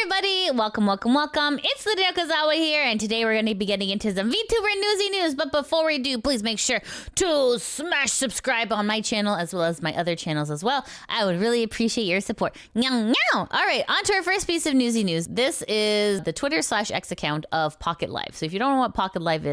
everybody, welcome. It's Lydia Okazawa here, and today we're going to be getting into some VTuber Newsy news. But before we do, please make sure to smash subscribe on my channel as well as my other channels as well. I would really appreciate your support. All right, on to our first piece of Newsy news. This is the Twitter/X account of Pocket Live. So if you don't know what Pocket Live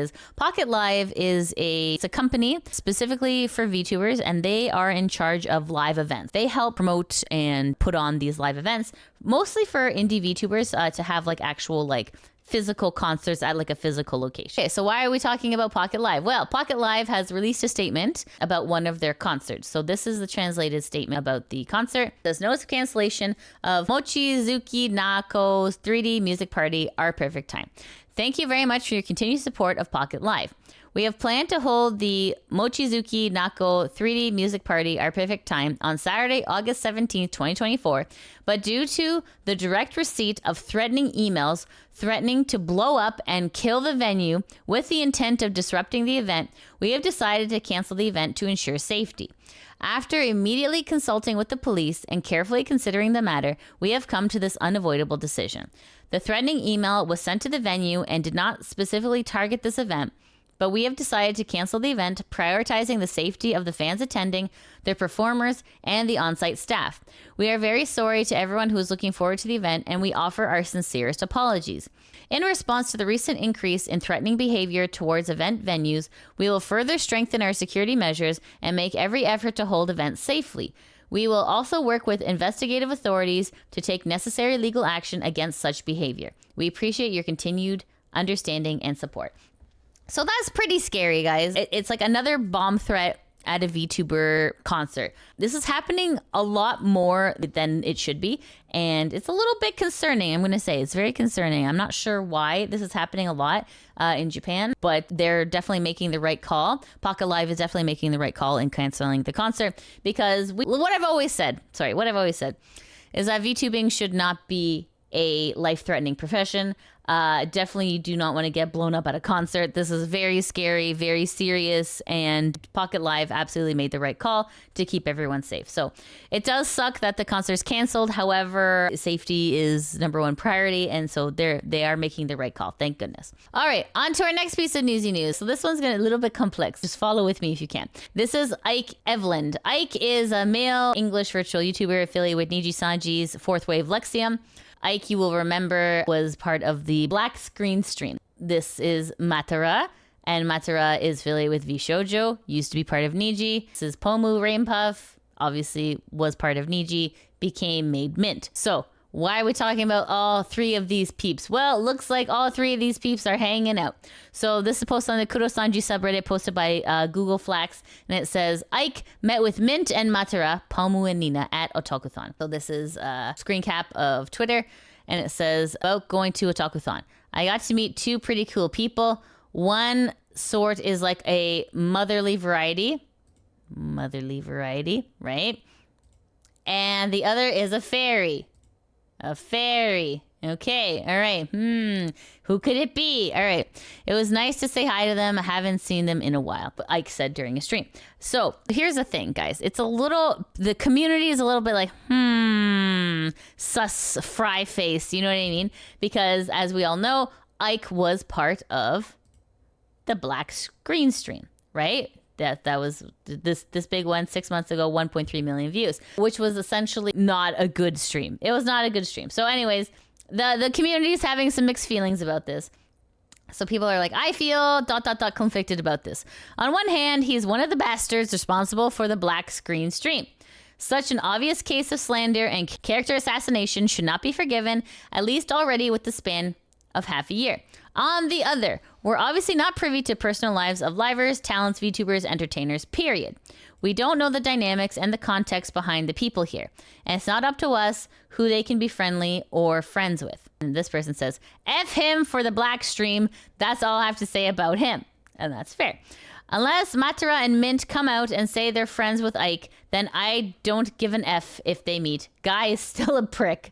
is it's a company specifically for VTubers, and they are in charge of live events. They help promote and put on these live events, mostly for indie VTubers to have like actual like physical concerts at like a physical location. Okay, so why are we talking about Pocket Live? Well, Pocket Live has released a statement about one of their concerts. So this is the translated statement about the concert. There's no cancellation of Mochizuki Nako's 3D music party, Our Perfect Time. Thank you very much for your continued support of Pocket Live. We have planned to hold the Mochizuki Nako 3D Music Party, Our Perfect Time, on Saturday, August 17th, 2024, but due to the direct receipt of threatening emails threatening to blow up and kill the venue with the intent of disrupting the event, we have decided to cancel the event to ensure safety. After immediately consulting with the police and carefully considering the matter, we have come to this unavoidable decision. The threatening email was sent to the venue and did not specifically target this event, but we have decided to cancel the event, prioritizing the safety of the fans attending, their performers, and the on-site staff. We are very sorry to everyone who is looking forward to the event, and we offer our sincerest apologies. In response to the recent increase in threatening behavior towards event venues, we will further strengthen our security measures and make every effort to hold events safely. We will also work with investigative authorities to take necessary legal action against such behavior. We appreciate your continued understanding and support. So that's pretty scary, guys. It's like another bomb threat at a VTuber concert. This is happening a lot more than it should be, and it's a little bit concerning. I'm going to say it's very concerning. I'm not sure why this is happening a lot in Japan, but they're definitely making the right call. Pocket Live is definitely making the right call in canceling the concert, because what I've always said is that VTubing should not be a life-threatening profession. Definitely you do not want to get blown up at a concert. This is very scary, very serious, and Pocket Live absolutely made the right call to keep everyone safe. So it does suck that the concert's canceled. However, safety is number one priority, and so they are making the right call. Thank goodness. All right, on to our next piece of newsy news. So this one's a little bit complex. Just follow with me if you can. This is Ike Eveland. Ike is a male English virtual YouTuber affiliated with Nijisanji's Fourth Wave Lexium. Ike, you will remember, was part of the Black Screen stream. This is Matara, and Matara is affiliated with VShoujo, used to be part of NIJI. This is Pomu Rainpuff, obviously was part of NIJI, became made Mint. So why are we talking about all three of these peeps? Well, it looks like all three of these peeps are hanging out. So this is posted on the Kurosanji subreddit, posted by Google Flax, and it says, Ike met with Mint and Matara, Pomu and Nina at Otakuthon. So this is a screen cap of Twitter, and it says, about going to Otakuthon. I got to meet two pretty cool people. One sort is like a motherly variety, right? And the other is a fairy. A fairy. Okay. All right. Who could it be? All right. It was nice to say hi to them. I haven't seen them in a while, but Ike said during a stream. So here's the thing, guys. The community is a little bit like, sus fry face. You know what I mean? Because as we all know, Ike was part of the Black Screen stream, right? That was this big one 6 months ago, 1.3 million views, which was essentially not a good stream. It was not a good stream. So anyways, the community is having some mixed feelings about this. So people are like, I feel ... conflicted about this. On one hand, he's one of the bastards responsible for the Black Screen stream. Such an obvious case of slander and character assassination should not be forgiven, at least already with the span of half a year. On the other, we're obviously not privy to personal lives of livers, talents, VTubers, entertainers, period. We don't know the dynamics and the context behind the people here. And it's not up to us who they can be friendly or friends with. And this person says, F him for the Black stream. That's all I have to say about him. And that's fair. Unless Matara and Mint come out and say they're friends with Ike, then I don't give an F if they meet. Guy is still a prick.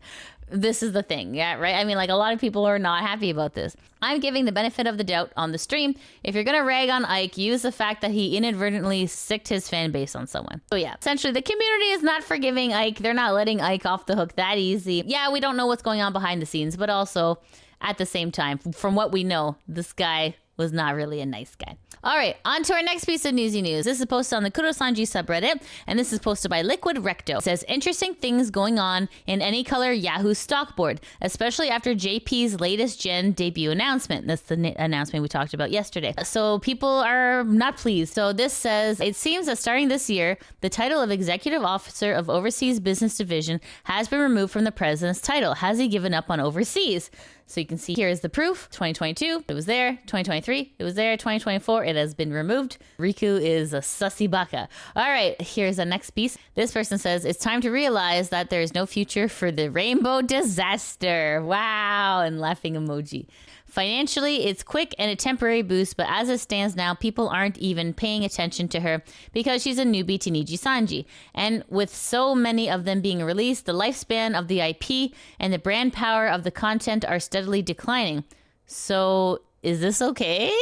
this is the thing, yeah, right? I mean, like, a lot of people are not happy about this. I'm giving the benefit of the doubt on the stream. If you're gonna rag on Ike, use the fact that he inadvertently sicked his fan base on someone. So yeah, essentially the community is not forgiving Ike. They're not letting Ike off the hook that easy. Yeah, we don't know what's going on behind the scenes, but also at the same time, from what we know, this guy was not really a nice guy. All right, on to our next piece of newsy news. This is posted on the Kurosanji subreddit, and this is posted by Liquid Recto. It says, interesting things going on in Anycolor Yahoo stock board, especially after JP's latest gen debut announcement. That's the announcement we talked about yesterday. So people are not pleased. So this says, it seems that starting this year, the title of Executive Officer of Overseas Business Division has been removed from the president's title. Has he given up on overseas? So you can see here is the proof. 2022, it was there. 2023, it was there. 2024, it has been removed. Riku is a sussy baka. All right, here's the next piece. This person says, it's time to realize that there is no future for the rainbow disaster. Wow, and laughing emoji. Financially, it's quick and a temporary boost, but as it stands now, people aren't even paying attention to her because she's a newbie to Nijisanji. And with so many of them being released, the lifespan of the IP and the brand power of the content are steadily declining. So, is this okay?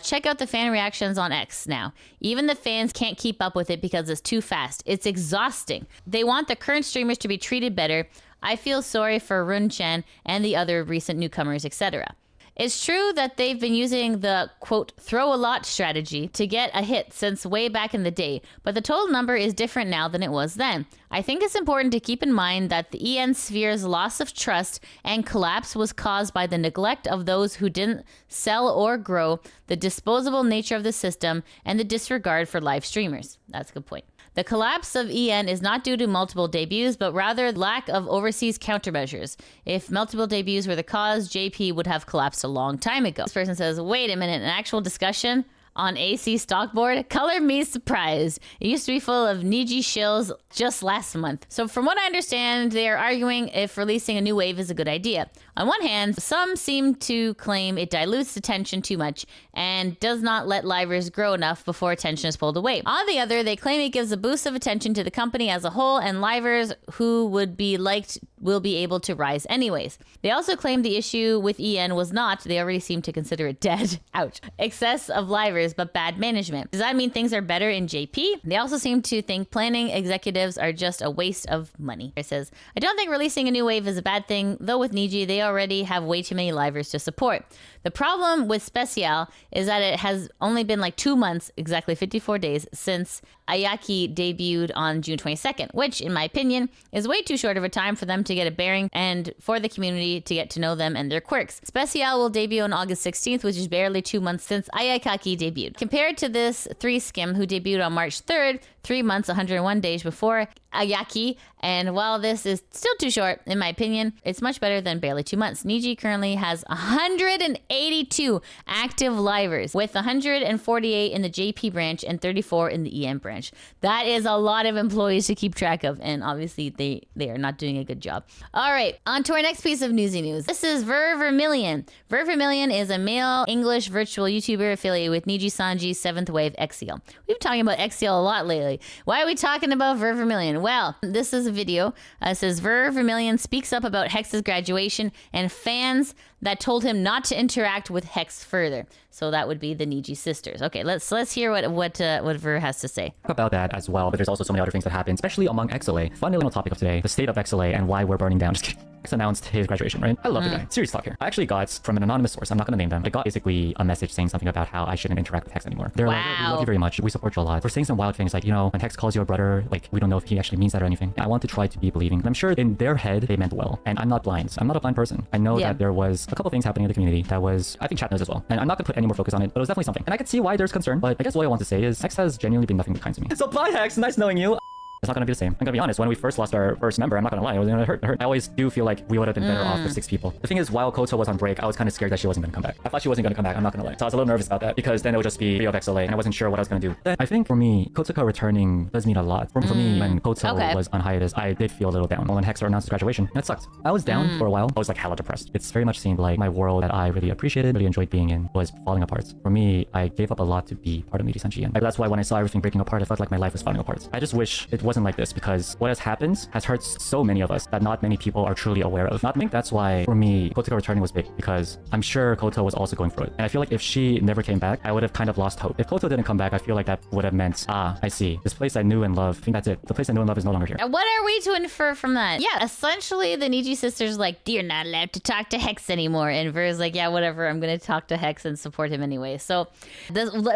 Check out the fan reactions on X now. Even the fans can't keep up with it because it's too fast. It's exhausting. They want the current streamers to be treated better. I feel sorry for Run-chan and the other recent newcomers, etc. It's true that they've been using the, quote, throw a lot strategy to get a hit since way back in the day, but the total number is different now than it was then. I think it's important to keep in mind that the EN sphere's loss of trust and collapse was caused by the neglect of those who didn't sell or grow, the disposable nature of the system, and the disregard for live streamers. That's a good point. The collapse of EN is not due to multiple debuts, but rather lack of overseas countermeasures. If multiple debuts were the cause, JP would have collapsed a long time ago. This person says, wait a minute, an actual discussion on AC stock board? Color me surprised. It used to be full of NIJI shills just last month. So from what I understand, they are arguing if releasing a new wave is a good idea. On one hand, some seem to claim it dilutes attention too much and does not let livers grow enough before attention is pulled away. On the other, they claim it gives a boost of attention to the company as a whole, and livers who would be liked will be able to rise anyways. They also claim the issue with EN was not, they already seem to consider it dead, ouch, excess of livers, but bad management. Does that mean things are better in JP? They also seem to think planning executives are just a waste of money. It says, I don't think releasing a new wave is a bad thing, though with NIJI, they already have way too many livers to support. The problem with Special is that it has only been like 2 months, exactly 54 days, since Ayaki debuted on June 22nd, which, in my opinion, is way too short of a time for them to get a bearing and for the community to get to know them and their quirks. Special will debut on August 16th, which is barely 2 months since Ayakaki debuted. Compared to this 3-skim who debuted on March 3rd, 3 months, 101 days before Ayaki, and while this is still too short, in my opinion, it's much better than barely 2 months. NIJI currently has 182 active livers, with 148 in the JP branch and 34 in the EM branch. That is a lot of employees to keep track of, and obviously they are not doing a good job. All right, on to our next piece of newsy news. This is Ver Vermillion. Ver Vermillion is a male English virtual YouTuber affiliated with Nijisanji's 7th Wave XCL. We've been talking about XCL a lot lately. Why are we talking about Ver Vermillion? Well, this is a video. It says Ver Vermillion speaks up about Hex's graduation and fans that told him not to interact with Hex further. So that would be the NIJISISTERS. Okay, let's hear what Ver has to say about that as well. But there's also so many other things that happen, especially among XLA. Fun little topic of today: the state of XLA and why we're burning down. Just kidding. Hex announced his graduation, right? I love the guy. Serious talk here. I actually got from an anonymous source. I'm not going to name them. I got basically a message saying something about how I shouldn't interact with Hex anymore. They're like, we love you very much. We support you a lot. We're saying some wild things like, you know, when Hex calls you a brother, like we don't know if he actually means that or anything. I want to try to be believing. And I'm sure in their head they meant well. And I'm not blind. I'm not a blind person. I know that there was a couple things happening in the community that was, I think chat knows as well. And I'm not going to put any more focus on it, but it was definitely something. And I could see why there's concern. But I guess what I want to say is Hex has genuinely been nothing but kind to me. So bye Hex, nice knowing you. It's not going to be the same. I'm going to be honest, when we first lost our first member, I'm not going to lie, it was going to hurt. I always do feel like we would have been better off with 6 people. The thing is, while Koto was on break, I was kind of scared that she wasn't going to come back. I thought she wasn't going to come back, I'm not going to lie. So I was a little nervous about that because then it would just be video of XLA and I wasn't sure what I was going to do. Then I think for me, Kotoka returning does mean a lot. For me, when Koto was on hiatus, I did feel a little down. When Hexer announced his graduation, that sucked. I was down for a while. I was like hella depressed. It's very much seemed like my world that I really appreciated, really enjoyed being in, was falling apart. For me, I gave up a lot to be part of Nijisanji. And that's why when I saw everything breaking apart, I felt like my life was falling apart. I just wish it wasn't wasn't like this because what has happened has hurt so many of us that not many people are truly aware of. I think that's why, for me, Koto returning was big because I'm sure Koto was also going through it. And I feel like if she never came back, I would have kind of lost hope. If Koto didn't come back, I feel like that would have meant, I see. This place I knew and loved, I think that's it. The place I knew and loved is no longer here. What are we to infer from that? Yeah, essentially the NIJI sisters like, you're not allowed to talk to Hex anymore. And Ver's like, yeah, whatever, I'm going to talk to Hex and support him anyway. So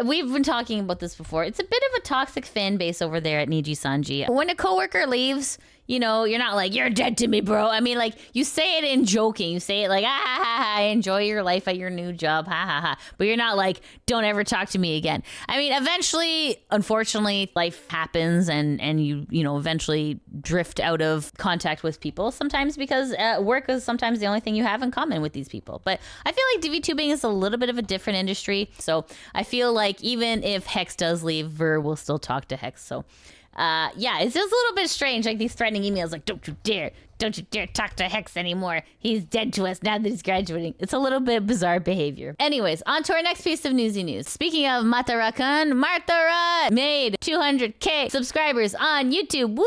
we've been talking about this before. It's a bit of a toxic fan base over there at Nijisanji. When a coworker leaves, you know, you're not like, you're dead to me, bro. I mean, like, you say it in joking. You say it like, ha ha ha, enjoy your life at your new job, ha ha ha. But you're not like, don't ever talk to me again. I mean, eventually, unfortunately, life happens and you know, eventually drift out of contact with people. Sometimes because work is sometimes the only thing you have in common with these people. But I feel like VTubing is a little bit of a different industry. So I feel like even if Hex does leave, Ver will still talk to Hex. So yeah, it's just a little bit strange, like these threatening emails, like, don't you dare talk to Hex anymore. He's dead to us now that he's graduating. It's a little bit bizarre behavior. Anyways, on to our next piece of newsy news. Speaking of Matara-kun, Matara made 200K subscribers on YouTube. Woo!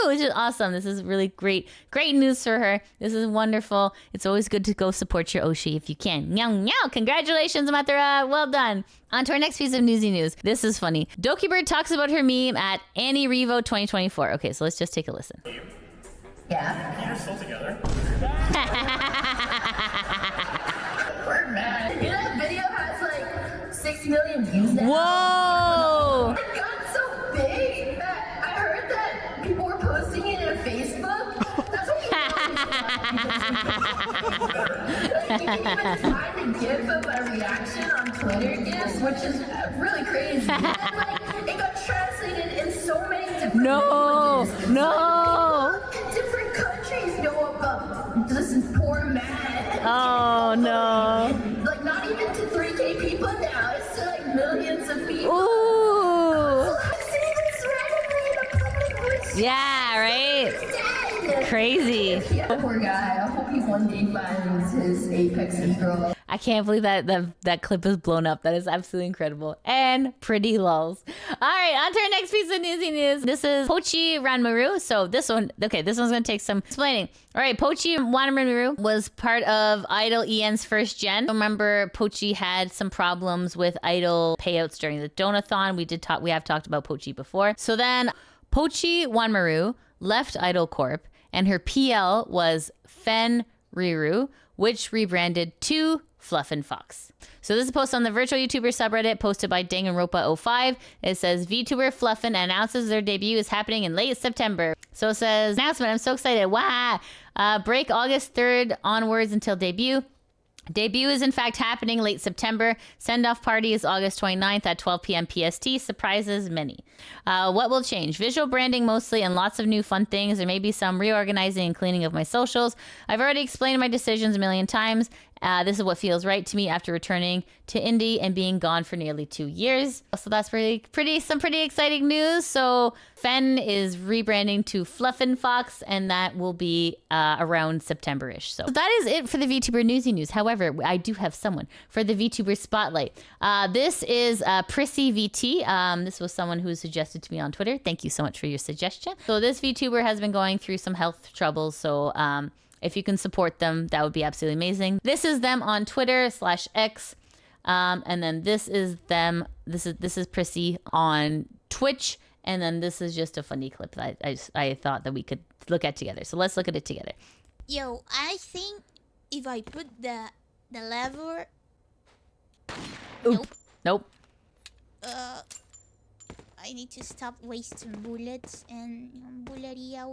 Which is awesome. This is really great news for her. This is wonderful. It's always good to go support your Oshi if you can. Meow, meow. Congratulations, Matara. Well done. On to our next piece of newsy news. This is funny. Dokibird talks about her meme at AnyRevo 2024. Okay, so let's just take a listen. Yeah. You're still together. We're mad. You know, that video has like 6 million views now. Whoa! It got so big that I heard that people were posting it in Facebook. That's what you can find a GIF of a reaction on Twitter GIFs, which is really crazy. And like, it got translated in so many different languages. No! Different countries know about this poor man. Oh no! Like not even to 3K people now. It's to like millions of people. Ooh! Seeing this randomly in the public was Yeah, right? dead. Crazy. Yeah, poor guy. I hope he one day finds his Apex's girl. I can't believe that clip is blown up. That is absolutely incredible. And pretty lols. All right, on to our next piece of newsy news. This is Pochi Wanmaru. So this one's going to take some explaining. All right, Pochi Wanmaru was part of Idol EN's first gen. Remember, Pochi had some problems with Idol payouts during the Donathon. We have talked about Pochi before. So then Pochi Wanmaru left Idol Corp, and her PL was Fen Riru, which rebranded to Fluffen Fox. So this is a post on the virtual YouTuber subreddit posted by Danganronpa05. It says VTuber Fluffen announces their debut is happening in late September. So it says, announcement, I'm so excited. Wow. Break August 3rd onwards until debut. Debut is in fact happening late September. Send-off party is August 29th at 12 p.m. PST. Surprises many. What will change? Visual branding mostly and lots of new fun things. There may be some reorganizing and cleaning of my socials. I've already explained my decisions a million times. This is what feels right to me after returning to indie and being gone for nearly 2 years. So that's some pretty exciting news. So Fen is rebranding to Fluffen Fox, and that will be around September-ish. So that is it for the VTuber Newsy News. However, I do have someone for the VTuber Spotlight. This is PrisciVT. This was someone who suggested to me on Twitter. Thank you so much for your suggestion. So this VTuber has been going through some health troubles. So if you can support them, that would be absolutely amazing. This is them on Twitter /X. And then this is them. This is Prisci on Twitch. And then this is just a funny clip that I thought that we could look at together. So let's look at it together. Yo, I think if I put the lever... Nope. I need to stop wasting bullets and bulleria.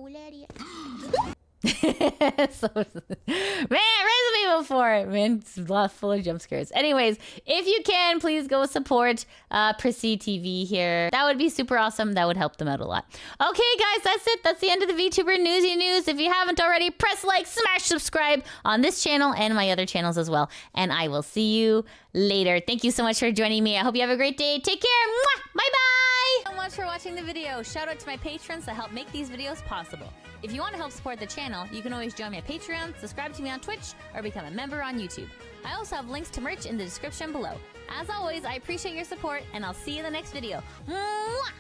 So, man, Resume before, man, it's full of jump scares. Anyways, if you can, please go support PrisciTV here. That would be super awesome. That would help them out a lot. Okay, guys, that's it. That's the end of the VTuber Newsy News. If you haven't already, press like, smash subscribe on this channel and my other channels as well. And I will see you later. Thank you so much for joining me. I hope you have a great day. Take care. Mwah! Bye-bye. Thank you so much for watching the video. Shout out to my patrons that help make these videos possible. If you want to help support the channel, you can always join me on Patreon, subscribe to me on Twitch, or become a member on YouTube. I also have links to merch in the description below. As always, I appreciate your support, and I'll see you in the next video. Mwah!